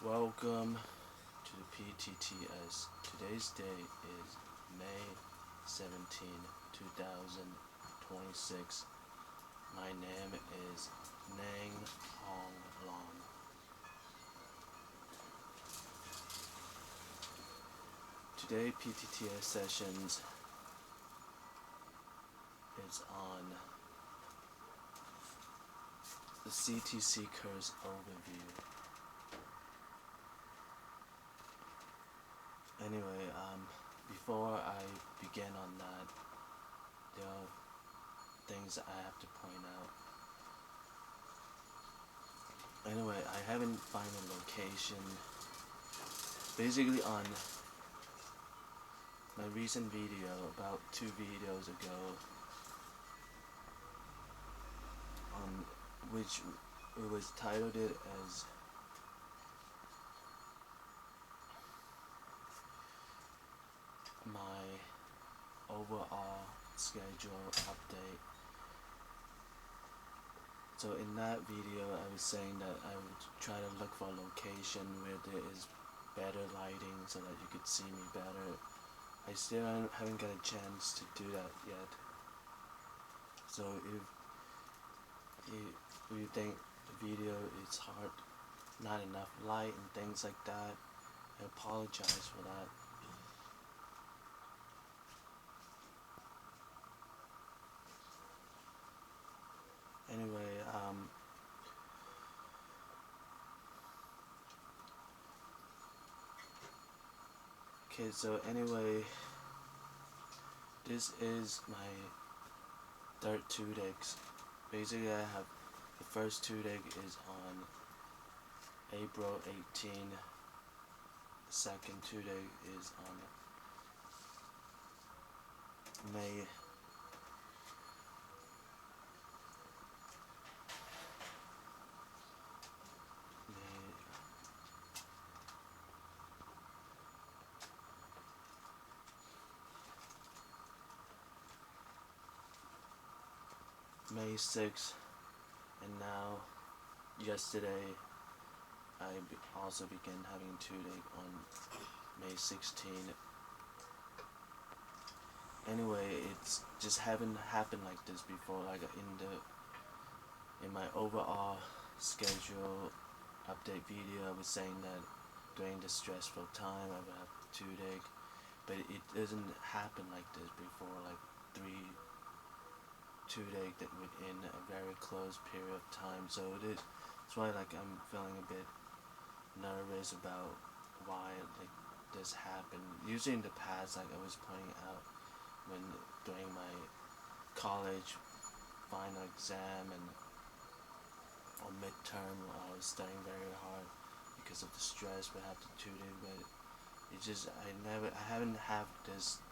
Welcome to the PTTS. Today's date is May 17, 2026. My name is Nang Hong Long. Today PTTS Sessions is on the CTC Curse overview. Anyway, before I begin on that, there are things I have to point out. Anyway, I haven't found a location. Basically on my recent video, about 2 videos ago, which it was titled it as my overall schedule update. So in that video I was saying that I would try to look for a location where there is better lighting so that you could see me better. I still haven't got a chance to do that yet. So if you think the video is hard, not enough light and things like that, I apologize for that. Anyway, okay, so anyway, this is my third 2-deck. Basically I have the first 2-deck is on April 18, the second 2-deck is on May May 6th, and now yesterday I also began having 2-deck on May 16. Anyway, it's just haven't happened like this before. Like in my overall schedule update video, I was saying that during the stressful time I would have 2-deck, but it doesn't happen like this before. Like 2-deck that within a very close period of time. So it's why like I'm feeling a bit nervous about why like this happened. Usually in the past, like I was pointing out when during my college final exam and or midterm, I was studying very hard because of the stress we have to 2-deck, but it just I haven't had this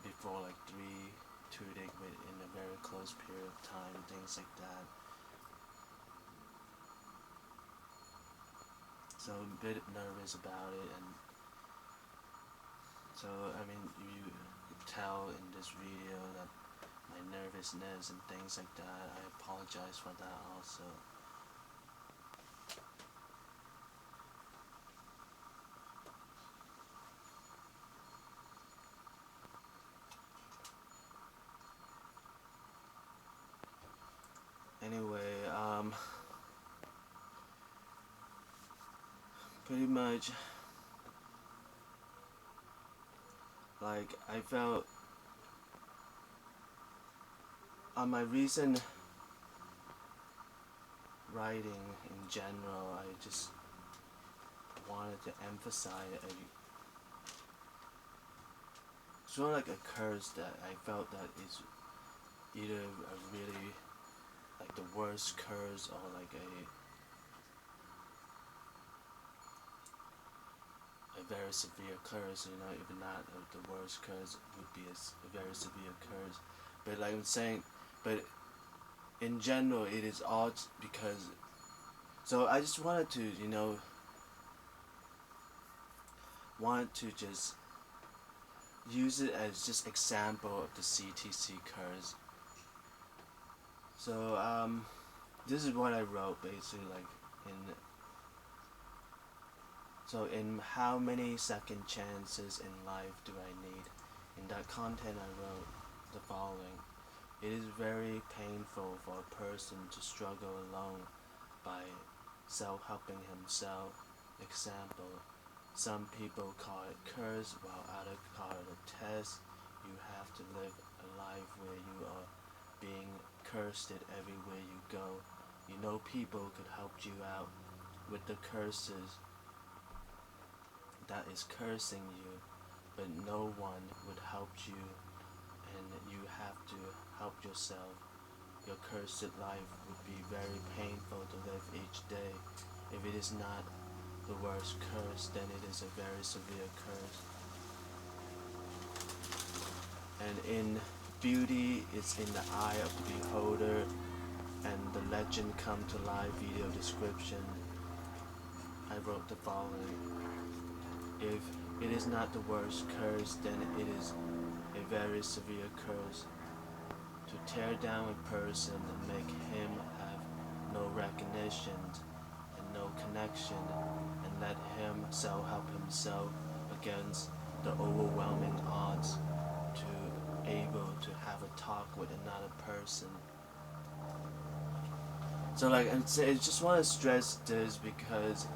before, like 2-deck in a very close period of time, things like that. So I'm a bit nervous about it, and so I mean you could tell in this video that my nervousness and things like that. I apologize for that also. Anyway, pretty much like I felt on my recent writing in general, I just wanted to emphasize sort of like a curse that I felt that is either a really like the worst curse or like a very severe curse. You know, if not the worst curse, would be a very severe curse. But like I'm saying, but in general, it is all because. So I just wanted to, wanted to just use it as just example of the CTC curse. So this is what I wrote basically, like in So in how many second chances in life do I need? In that content I wrote the following. It is very painful for a person to struggle alone by self-helping himself. Example, some people call it curse while others call it a test. You have to live a life where you are being cursed everywhere you go. You know people could help you out with the curses that is cursing you, but no one would help you, and you have to help yourself. Your cursed life would be very painful to live each day. If it is not the worst curse, then it is a very severe curse. And in beauty is in the eye of the beholder, and the legend come to life video description. I wrote the following. If it is not the worst curse, then it is a very severe curse. To tear down a person and make him have no recognition and no connection, and let him self-help himself against the overwhelming odds to able to have a talk with another person. So like I just want to stress this because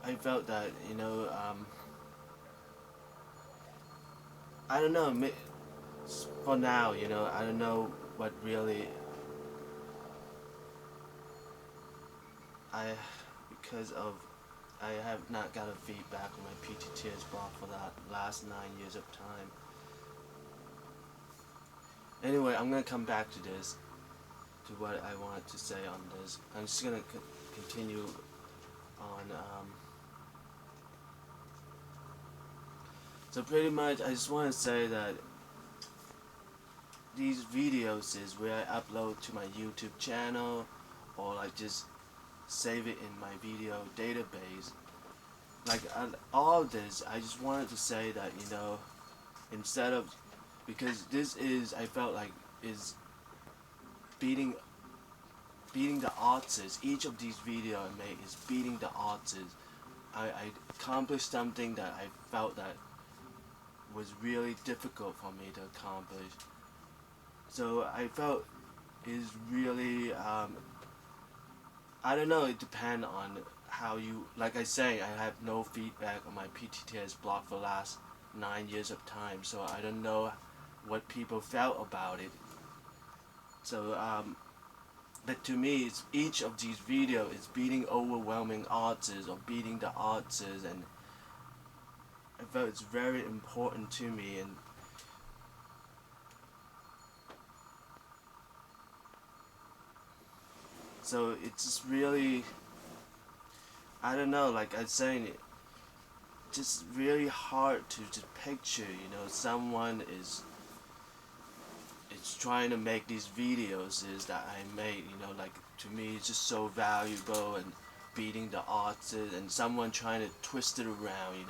I felt that, I don't know, for now, I don't know what really because of I have not got a feedback on my PTTS blog for that last 9 years of time. Anyway, I'm gonna come back to this, to what I wanted to say on this. I'm just gonna continue on. So pretty much, I just want to say that these videos is where I upload to my YouTube channel, or like just save it in my video database. Like all of this, I just wanted to say that, instead of, because this is, I felt like, is beating the odds. Each of these videos I made is beating the odds. I accomplished something that I felt that was really difficult for me to accomplish. So I felt is really, I don't know, it depends on how you, like I say, I have no feedback on my PTTS blog for the last 9 years of time, so I don't know what people felt about it. So, but to me, it's, each of these videos is beating overwhelming odds or beating the odds, and I felt it's very important to me. And so it's just really, I don't know, like I'm saying, just really hard to picture, someone is trying to make these videos is that I made, like to me it's just so valuable and beating the odds, and someone trying to twist it around,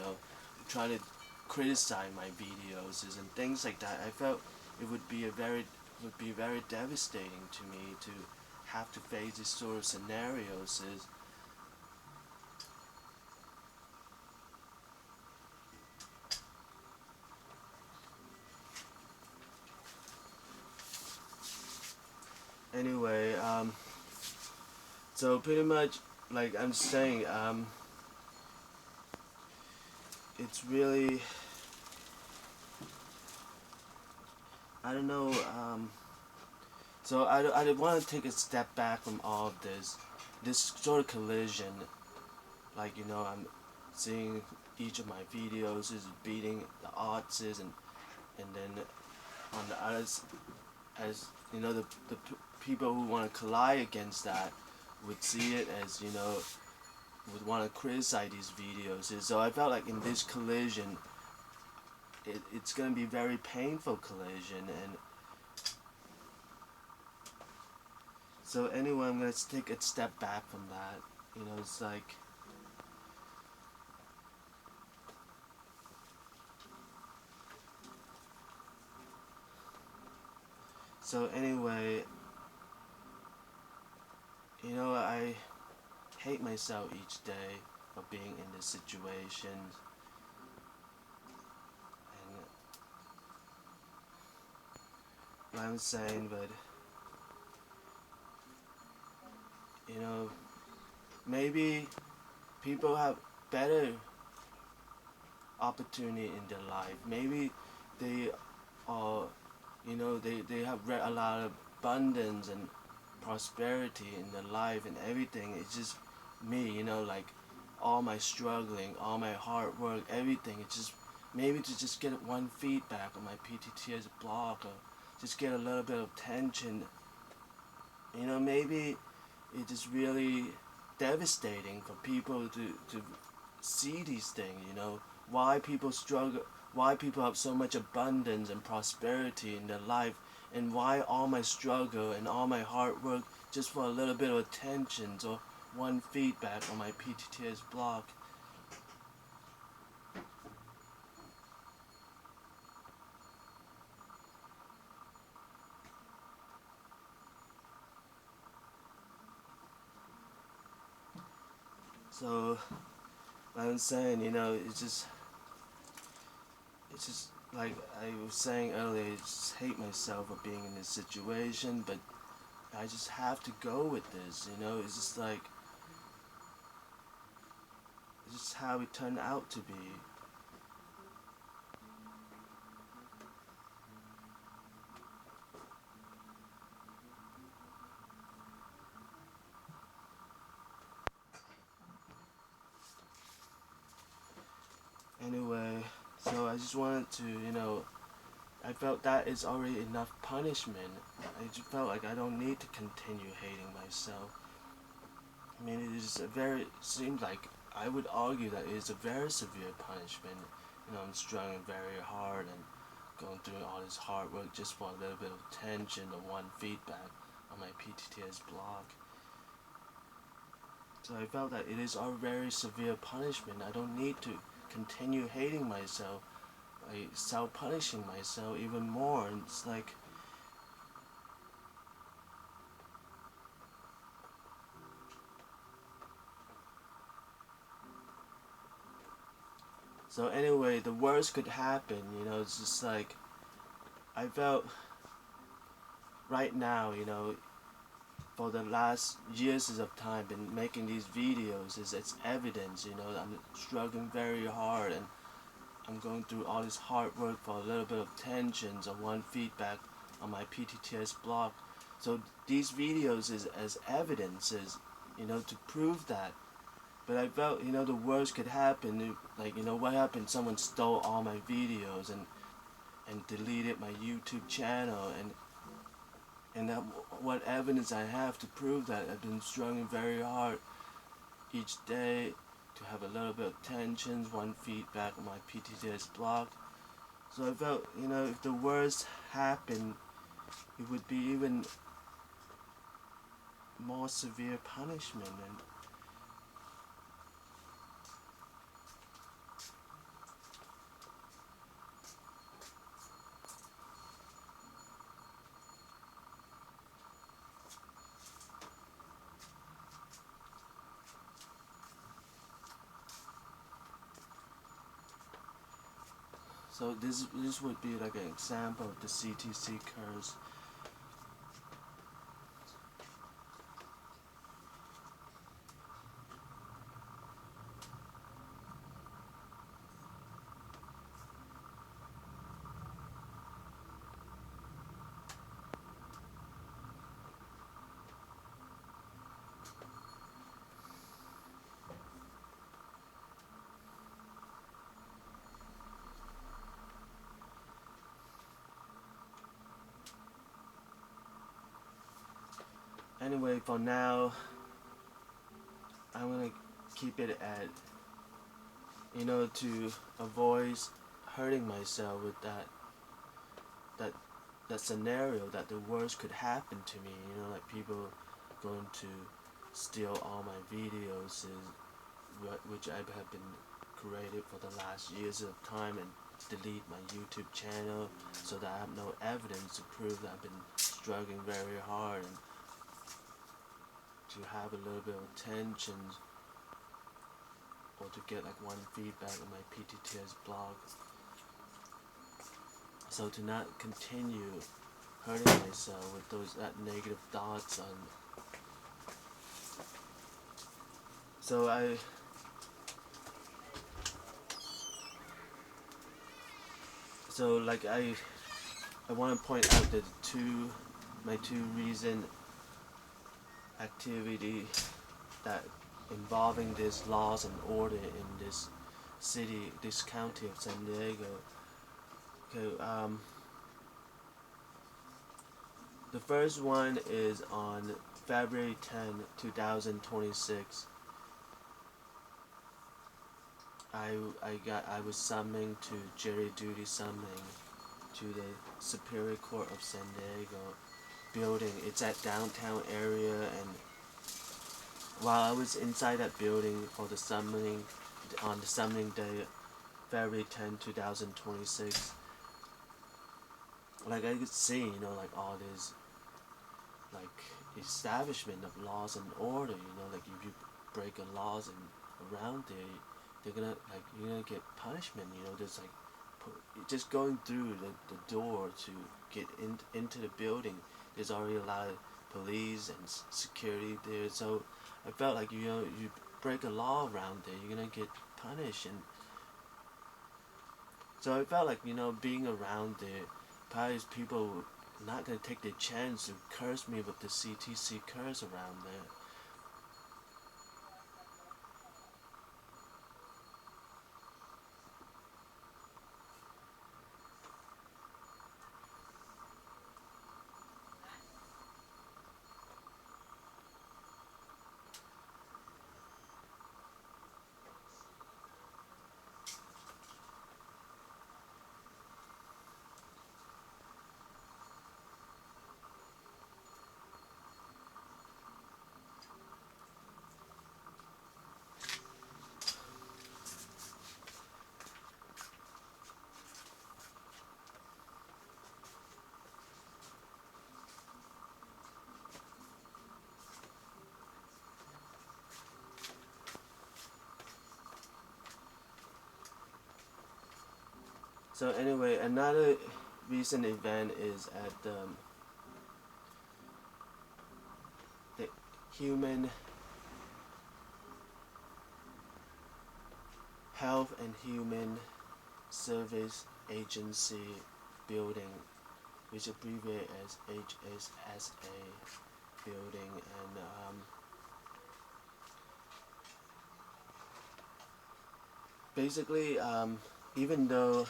trying to criticize my videos and things like that. I felt it would be very devastating to me to have to face these sort of scenarios. Anyway, so pretty much, like I'm saying, it's really, I don't know, so I want to take a step back from all of this sort of collision, like, I'm seeing each of my videos is beating the odds, and then on the others, as the people who want to collide against that would see it as, would want to criticize these videos. So I felt like in this collision, it's going to be very painful collision. And so anyway, I'm going to take a step back from that. It's like, so anyway, I hate myself each day for being in this situation. And what I'm saying, but you know, maybe people have better opportunity in their life. Maybe they are, they have a lot of abundance and prosperity in their life and everything. It's just me, like all my struggling, all my hard work, everything. It's just maybe to just get one feedback on my PTTS blog or just get a little bit of attention. Maybe it's just really devastating for people to see these things, why people struggle, why people have so much abundance and prosperity in their life, and why all my struggle and all my hard work just for a little bit of attention or one feedback on my PTTS blog. So, like I'm saying, it's just like I was saying earlier, I just hate myself for being in this situation, but I just have to go with this, it's just like, it's just how it turned out to be. Anyway, so I just wanted to, I felt that is already enough punishment. I just felt like I don't need to continue hating myself. I mean, it is seems like I would argue that it is a very severe punishment. I'm struggling very hard and going through all this hard work just for a little bit of attention or one feedback on my PTTS blog. So I felt that it is a very severe punishment. I don't need to continue hating myself, like self-punishing myself even more. And it's like, so anyway, the worst could happen, it's just like, I felt right now, for the last years of time been making these videos, it's evidence, I'm struggling very hard and I'm going through all this hard work for a little bit of attention or one feedback on my PTTS blog. So these videos is as evidences, to prove that. But I felt, the worst could happen. Like, what happened? Someone stole all my videos and deleted my YouTube channel. And that, what evidence I have to prove that I've been struggling very hard each day to have a little bit of attention, one feedback on my PTTS blog. So I felt, if the worst happened, it would be even more severe punishment. And so this would be like an example of the CTC Curse. Anyway, for now, I'm gonna keep it at, to avoid hurting myself with that scenario that the worst could happen to me. Like people going to steal all my videos, which I have been created for the last years of time, and delete my YouTube channel so that I have no evidence to prove that I've been struggling very hard and to have a little bit of attention, or to get like one feedback on my PTTS blog. So to not continue hurting myself with that negative thoughts on. So I want to point out that my two recent activity that involving this laws and order in this city, this county of San Diego. Okay, the first one is on February 10, 2026. I was summoned to jury duty summoning to the Superior Court of San Diego building. It's at downtown area, and while I was inside that building for the summoning, on the summoning day, February 10, 2026, like I could see, like all this, like establishment of laws and order, like if you break a laws and around there, you're gonna get punishment, there's like, just going through the door to get into the building, there's already a lot of police and security there, so I felt like, you break a law around there, you're gonna get punished, and so I felt like, being around there, probably people not gonna take the chance to curse me with the CTC curse around there. So anyway, another recent event is at the Human Health and Human Service Agency building, which abbreviated as HSSA building, and basically, even though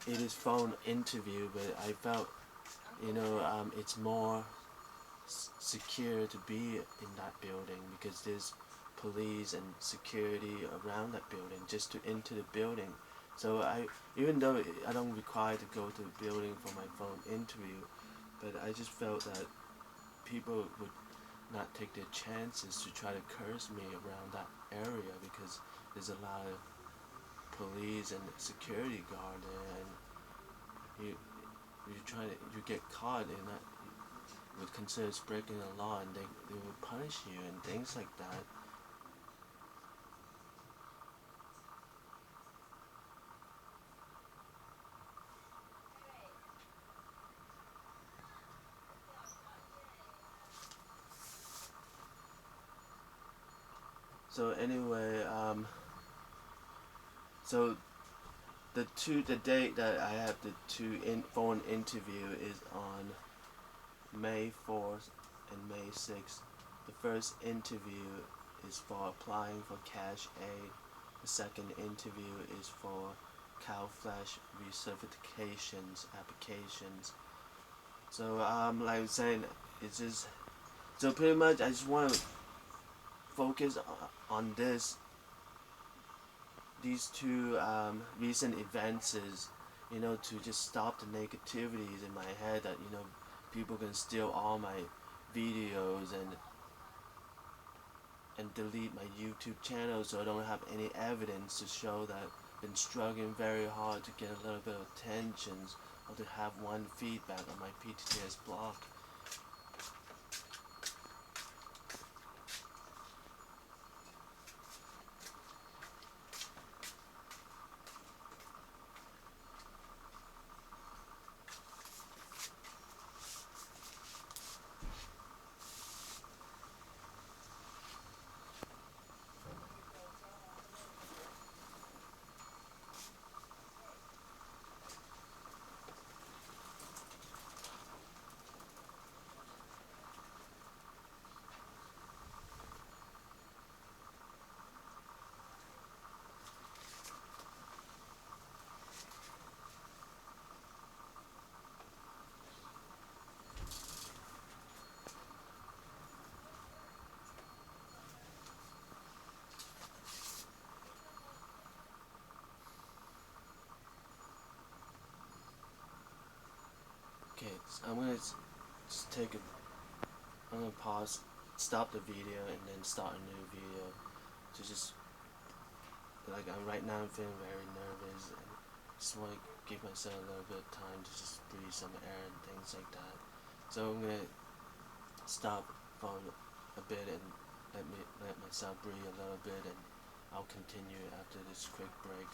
it is phone interview, but I felt, it's more secure to be in that building because there's police and security around that building just to enter the building. So even though I don't require to go to the building for my phone interview, but I just felt that people would not take their chances to try to curse me around that area because there's a lot of police and security guard there, and you get caught in that would consider breaking the law, and they would punish you and things like that. So anyway, so the date that I have the phone interview is on May 4th and May 6th. The first interview is for applying for Cash A. The second interview is for CalFlash recertifications applications. So like I'm saying, it's just, so pretty much I just want to focus on these two recent events, is, to just stop the negativities in my head that, people can steal all my videos and delete my YouTube channel, so I don't have any evidence to show that I've been struggling very hard to get a little bit of attention or to have one feedback on my PTTS blog. I'm gonna just take a. I'm gonna pause, stop the video, and then start a new video. To just right now I'm feeling very nervous and just want to give myself a little bit of time to just breathe some air and things like that. So I'm gonna stop for a bit and let myself breathe a little bit, and I'll continue after this quick break.